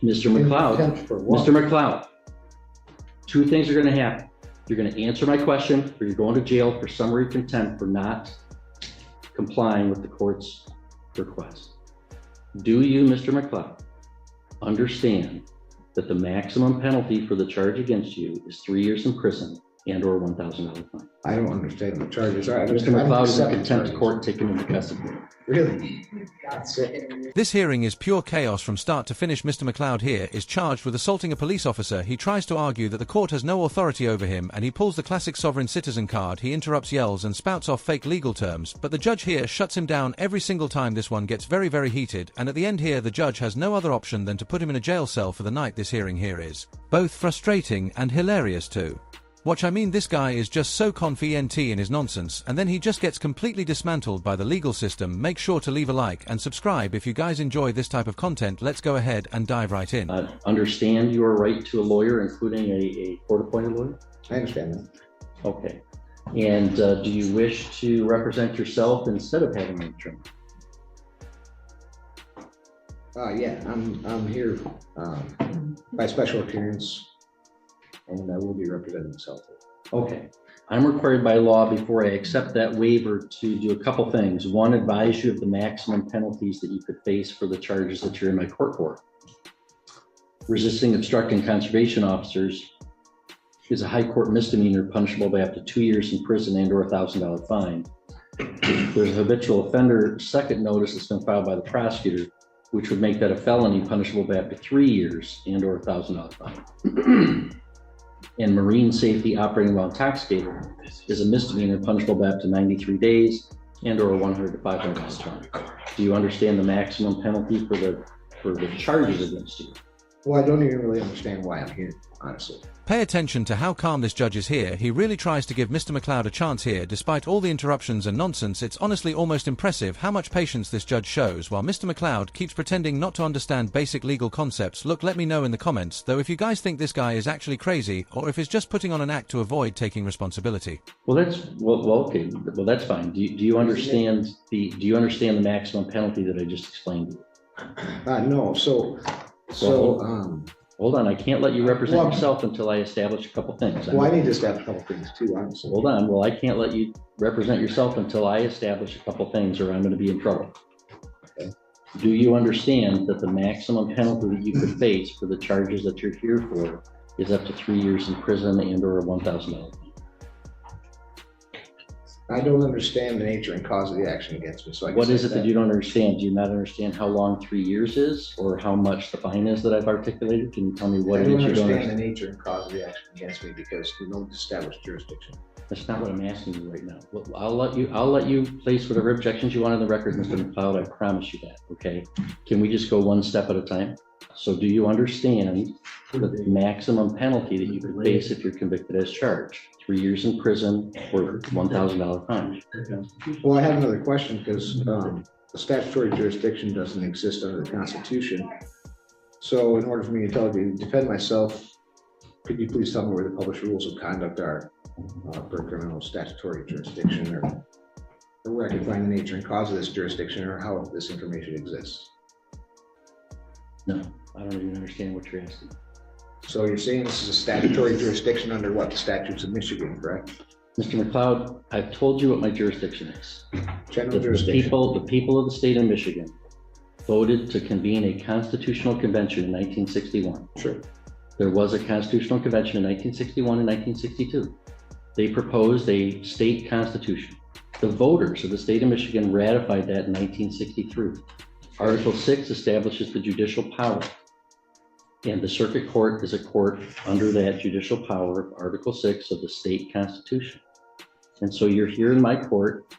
Mr. McLeod, Contempt for what? Mr. McLeod, two things are going to happen. You're going to answer my question, or you're going to jail for summary contempt for not complying with the court's request. Do you, Mr. McLeod, understand that the maximum penalty for the charge against you is 3 years in prison and or $1,000 fine? I don't understand the charges. I Mr. McLeod is in contempt court taken into custody. Really? This hearing is pure chaos from start to finish. Mr. McLeod here is charged with assaulting a police officer. He tries to argue that the court has no authority over him, and he pulls the classic sovereign citizen card. He interrupts, yells, and spouts off fake legal terms, but the judge here shuts him down every single time. This one gets very, very heated, and at the end here the judge has no other option than to put him in a jail cell for the night. This hearing here is both frustrating and hilarious too. Watch, I mean, this guy is just so confident in his nonsense, and then he just gets completely dismantled by the legal system. Make sure to leave a like and subscribe if you guys enjoy this type of content. Let's go ahead and dive right in. Understand your right to a lawyer, including a court-appointed lawyer? I understand that. Okay. And do you wish to represent yourself instead of having an attorney? Yeah, I'm here by special appearance, and I will be representing myself. Okay. I'm required by law, before I accept that waiver, to do a couple things. One, advise you of the maximum penalties that you could face for the charges that you're in my court for. Resisting, obstructing conservation officers is a high court misdemeanor punishable by up to 2 years in prison and or $1,000 fine. There's a habitual offender second notice that's been filed by the prosecutor, which would make that a felony punishable by up to 3 years and or $1,000 fine. And marine safety operating while intoxicated is a misdemeanor punishable by up to 93 days and or $100 to $500 fine. Do you understand the maximum penalty for the charges against you? Well, I don't even really understand why I'm here, honestly. Pay attention to how calm this judge is here. He really tries to give Mr. McLeod a chance here, despite all the interruptions and nonsense. It's honestly almost impressive how much patience this judge shows, while Mr. McLeod keeps pretending not to understand basic legal concepts. Look, let me know in the comments, though, if you guys think this guy is actually crazy, or if he's just putting on an act to avoid taking responsibility. Well, okay. Well, that's fine. Do you understand the maximum penalty that I just explained to you? No. Hold on, I can't let you represent yourself until I establish a couple things. Well, I need to establish a couple things too, honestly. Hold on, well, I can't let you represent yourself until I establish a couple things, or I'm going to be in trouble. Okay. Do you understand that the maximum penalty that you could face for the charges that you're here for is up to 3 years in prison and or $1,000 fine? I don't understand the nature and cause of the action against me. So I what is it that you don't understand? Do you not understand how long 3 years is, or how much the fine is that I've articulated? Can you tell me what it is you don't understand? I don't understand the nature and cause of the action against me because we don't establish jurisdiction. That's not what I'm asking you right now. Well, I'll let you place whatever objections you want on the record, Mr. McLeod. I promise you that. Okay. Can we just go one step at a time? So, do you understand the maximum penalty that you could face if you're convicted as charged? 3 years in prison or $1,000 fine. Well, I have another question because the statutory jurisdiction doesn't exist under the Constitution. So in order for me to defend myself, could you please tell me where the published rules of conduct are for criminal statutory jurisdiction, or where I can find the nature and cause of this jurisdiction, or how this information exists? No, I don't even understand what you're asking. So you're saying this is a statutory jurisdiction under what? The statutes of Michigan, correct? Mr. McLeod, I've told you what my jurisdiction is. General jurisdiction. The people of the state of Michigan voted to convene a constitutional convention in 1961. Sure. There was a constitutional convention in 1961 and 1962. They proposed a state constitution. The voters of the state of Michigan ratified that in 1963. Article 6 establishes the judicial power. And the circuit court is a court under that judicial power of Article 6 of the state constitution. And so you're here in my court.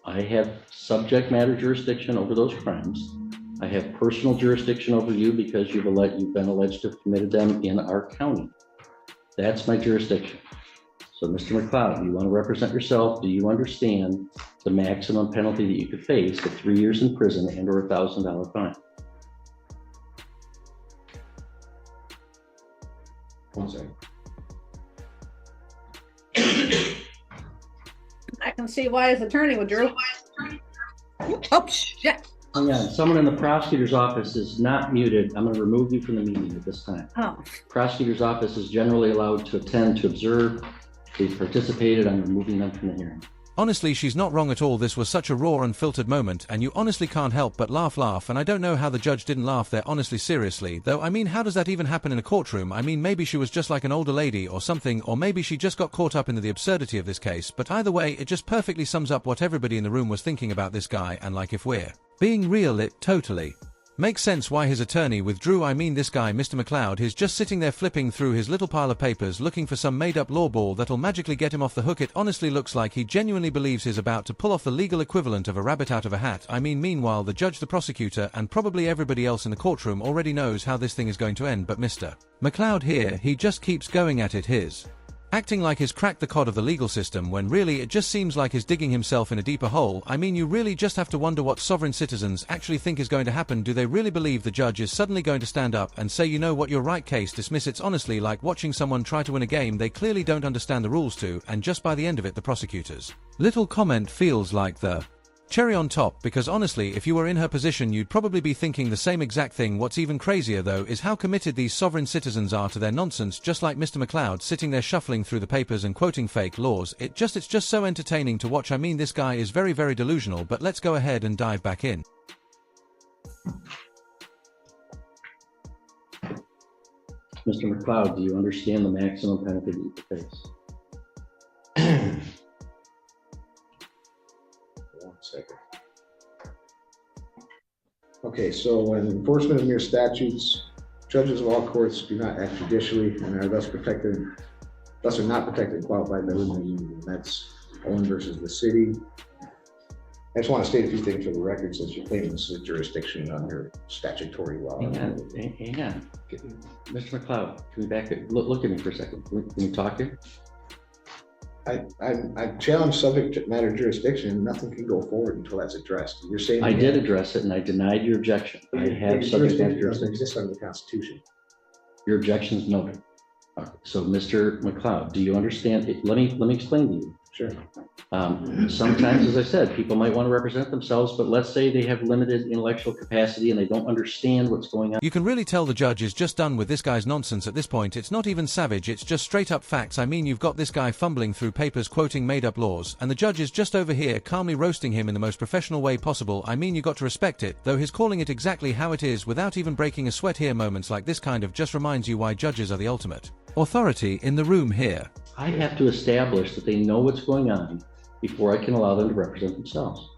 I have subject matter jurisdiction over those crimes. I have personal jurisdiction over you because you've been alleged to have committed them in our county. That's my jurisdiction. So Mr. McLeod, you want to represent yourself? Do you understand the maximum penalty that you could face of 3 years in prison and or $1,000 fine? One second. I can see why his attorney would, Drew. Oh, shit. Hang on, someone in the prosecutor's office is not muted. I'm going to remove you from the meeting at this time. Oh, Prosecutor's office is generally allowed to attend, to observe. They've participated. I'm removing them from the hearing. Honestly, she's not wrong at all. This was such a raw, unfiltered moment, and you honestly can't help but laugh, and I don't know how the judge didn't laugh there, honestly, seriously. Though, I mean, how does that even happen in a courtroom? I mean, maybe she was just like an older lady or something, or maybe she just got caught up into the absurdity of this case, but either way, it just perfectly sums up what everybody in the room was thinking about this guy, and like, if we're being real, it totally makes sense why his attorney withdrew. I mean, this guy, Mr. McLeod, is just sitting there flipping through his little pile of papers looking for some made-up law ball that'll magically get him off the hook. It honestly looks like he genuinely believes he's about to pull off the legal equivalent of a rabbit out of a hat. I mean, meanwhile, the judge, the prosecutor, and probably everybody else in the courtroom already knows how this thing is going to end, but Mr. McLeod here, he just keeps going at it, acting like he's cracked the cod of the legal system, when really it just seems like he's digging himself in a deeper hole. I mean, you really just have to wonder what sovereign citizens actually think is going to happen. Do they really believe the judge is suddenly going to stand up and say, you know what, you're right, case dismiss? It's honestly like watching someone try to win a game they clearly don't understand the rules to, and just by the end of it, the prosecutor's little comment feels like the cherry on top, because honestly, if you were in her position, you'd probably be thinking the same exact thing. What's even crazier, though, is how committed these sovereign citizens are to their nonsense, just like Mr. McLeod sitting there shuffling through the papers and quoting fake laws. It's just so entertaining to watch. I mean, this guy is very, very delusional, but let's go ahead and dive back in. Mr. McLeod, do you understand the maximum penalty that you could face? One second. Okay, so when enforcement of mere statutes, judges of all courts do not act judicially and are thus are not protected and qualified by limited immunity. That's Owen versus the city. I just want to state a few things for the record, since you're claiming this is a jurisdiction under statutory law. Hang on. Mr. McLeod, can we back it? Look at me for a second. Can we talk here? I challenge subject matter jurisdiction. Nothing can go forward until that's addressed. You're saying I did address it and I denied your objection. I have subject matter jurisdiction doesn't jurisdiction. exist under the Constitution. Your objection is noted. Okay. So, Mr. McLeod, do you understand it? Let me explain to you. Sure. Sometimes, as I said, people might want to represent themselves, but let's say they have limited intellectual capacity and they don't understand what's going on. You can really tell the judge is just done with this guy's nonsense at this point. It's not even savage, it's just straight up facts. I mean, you've got this guy fumbling through papers quoting made up laws, and the judge is just over here calmly roasting him in the most professional way possible. I mean, you got to respect it, though he's calling it exactly how it is without even breaking a sweat here. Moments like this kind of just reminds you why judges are the ultimate authority in the room here. I have to establish that they know what's going on before I can allow them to represent themselves.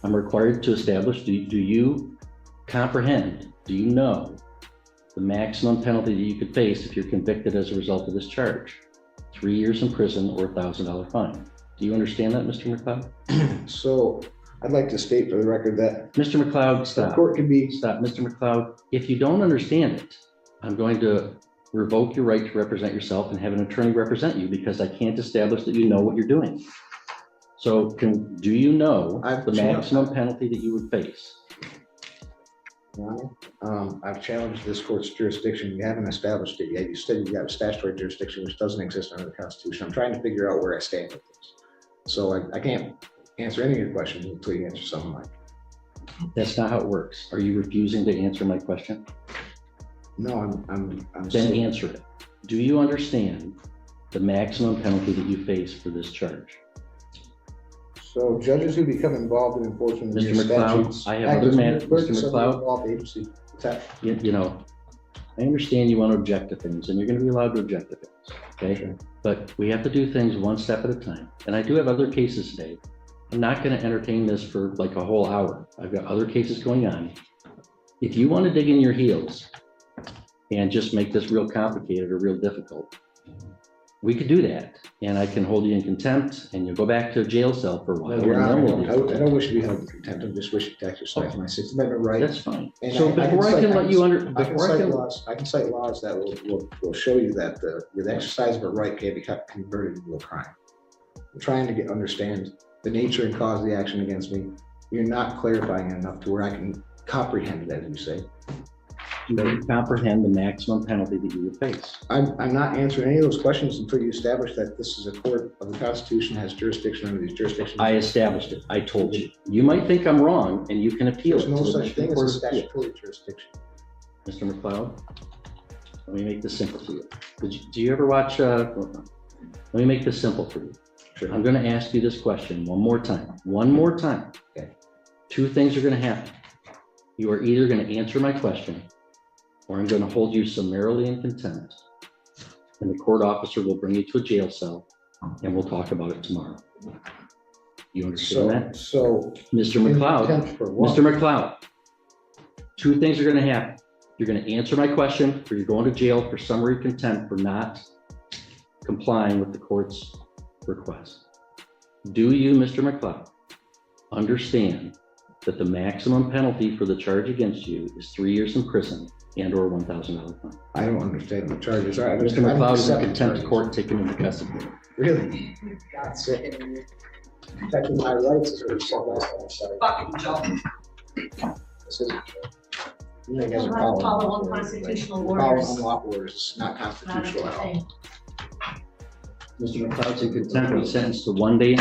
I'm required to establish, do you comprehend, do you know the maximum penalty that you could face if you're convicted as a result of this charge? 3 years in prison or $1,000 fine. Do you understand that, Mr. McLeod? So I'd like to state for the record that Mr. McLeod, stop. the court can be. Stop, Mr. McLeod. If you don't understand it, I'm going to revoke your right to represent yourself and have an attorney represent you, because I can't establish that you know what you're doing. So do you know the maximum penalty that you would face? I've challenged this court's jurisdiction. You haven't established it yet. You said you have a statutory jurisdiction which doesn't exist under the Constitution. I'm trying to figure out where I stand with this. So I can't answer any of your questions until you answer some of mine. That's not how it works. Are you refusing to answer my question? No, I'm Then saying, answer it. Do you understand the maximum penalty that you face for this charge? so judges who become involved in enforcement of Mr. mere McLeod, statutes. I have other matters. Mr. McLeod, Involved agency. What's that? you know, I understand you want to object to things, and you're going to be allowed to object to things, okay? Sure. But we have to do things one step at a time. And I do have other cases today. I'm not going to entertain this for like a whole hour. I've got other cases going on. If you want to dig in your heels and just make this real complicated or real difficult, we could do that. And I can hold you in contempt and you'll go back to a jail cell for a while. Your and then Honor, we'll do I don't wish to be held in contempt. I just wish to exercise my Sixth Amendment right. That's fine. And So before I can let you under, I can before I cite can, laws. I can cite laws that will show you that the exercise of a right can be converted into a crime. I'm trying to understand the nature and cause of the action against me. You're not clarifying enough to where I can comprehend it, as you say. Do you comprehend the maximum penalty that you would face? I'm not answering any of those questions until you establish that this is a court of the Constitution, has jurisdiction under these jurisdictions. I established it. I told you. You might think I'm wrong, and you can appeal There's it. no to the such Michigan thing as Court a of Appeal. statutory jurisdiction. Mr. McLeod, let me make this simple for you. Do you ever watch, let me make this simple for you. Sure. I'm gonna ask you this question one more time. One more time. Okay. Two things are gonna happen. You are either gonna answer my question, or I'm gonna hold you summarily in contempt. And the court officer will bring you to a jail cell, and we'll talk about it tomorrow. You understand that? So. Mr. in McLeod, contempt for what? Mr. McLeod, two things are gonna happen. You're gonna answer my question, or you're going to jail for summary contempt for not complying with the court's request. Do you, Mr. McLeod, understand that the maximum penalty for the charge against you is 3 years in prison and or $1,000 fine? I don't understand the charges. I Mr. understand- McLeod is in I contempt understand of court, taken into custody. Really? That's it. Protecting my rights is what you said last time. Sorry. Fucking Joe. This isn't true. You guys You'll are have to follow following unconstitutional Following orders. unlawful orders. It's not Not a constitutional good at all. thing. Mr. McLeod's in contempt, he's sentenced to 1 day.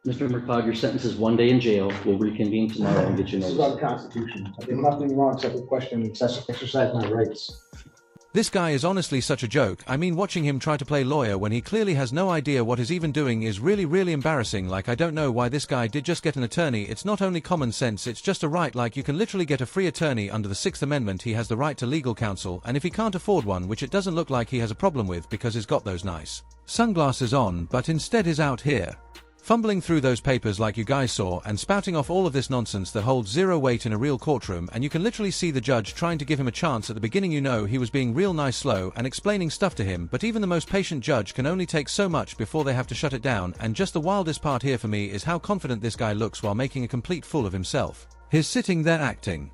Mr. McLeod, your sentence is 1 day in jail. We'll reconvene tomorrow and get you This is about notice. the Constitution. I did nothing wrong except to question and exercise my rights. This guy is honestly such a joke. I mean, watching him try to play lawyer when he clearly has no idea what he's even doing is really embarrassing. Like, I don't know why this guy did just get an attorney. It's not only common sense, it's just a right. Like, you can literally get a free attorney under the 6th Amendment. He has the right to legal counsel, and if he can't afford one, which it doesn't look like he has a problem with because he's got those nice sunglasses on, but instead is out here fumbling through those papers like you guys saw and spouting off all of this nonsense that holds zero weight in a real courtroom, and you can literally see the judge trying to give him a chance at the beginning. You know he was being real nice, slow, and explaining stuff to him, but even the most patient judge can only take so much before they have to shut it down. And just the wildest part here for me is how confident this guy looks while making a complete fool of himself. He's sitting there acting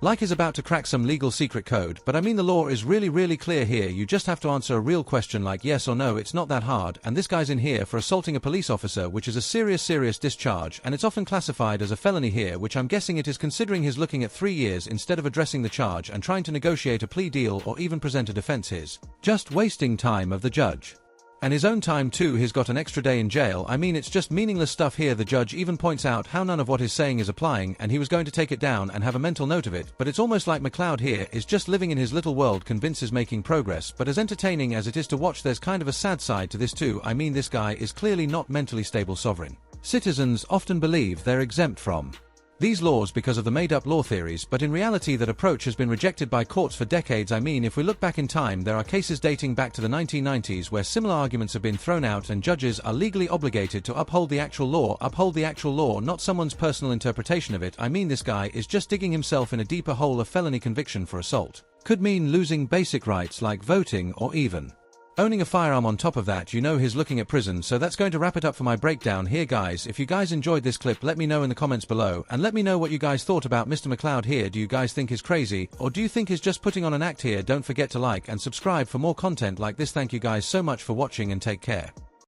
like he's about to crack some legal secret code, but I mean the law is really clear here. You just have to answer a real question like yes or no. It's not that hard, and this guy's in here for assaulting a police officer, which is a serious discharge, and it's often classified as a felony here, which I'm guessing it is, considering he's looking at 3 years instead of addressing the charge and trying to negotiate a plea deal or even present a defense. He's just wasting time of the judge. And his own time too. He's got an extra day in jail. I mean, it's just meaningless stuff here. The judge even points out how none of what he's saying is applying, and he was going to take it down and have a mental note of it, but it's almost like McLeod here is just living in his little world, convinced he's making progress. But as entertaining as it is to watch, there's kind of a sad side to this too. I mean, this guy is clearly not mentally stable. Sovereign citizens often believe they're exempt from these laws because of the made-up law theories, but in reality that approach has been rejected by courts for decades. I mean, if we look back in time, there are cases dating back to the 1990s where similar arguments have been thrown out, and judges are legally obligated to uphold the actual law, not someone's personal interpretation of it. I mean, this guy is just digging himself in a deeper hole. A felony conviction for assault could mean losing basic rights like voting or even owning a firearm. On top of that, you know he's looking at prison. So that's going to wrap it up for my breakdown here, guys. If you guys enjoyed this clip, let me know in the comments below, and let me know what you guys thought about Mr. McLeod here. Do you guys think he's crazy, or do you think he's just putting on an act here? Don't forget to like and subscribe for more content like this. Thank you guys so much for watching, and take care.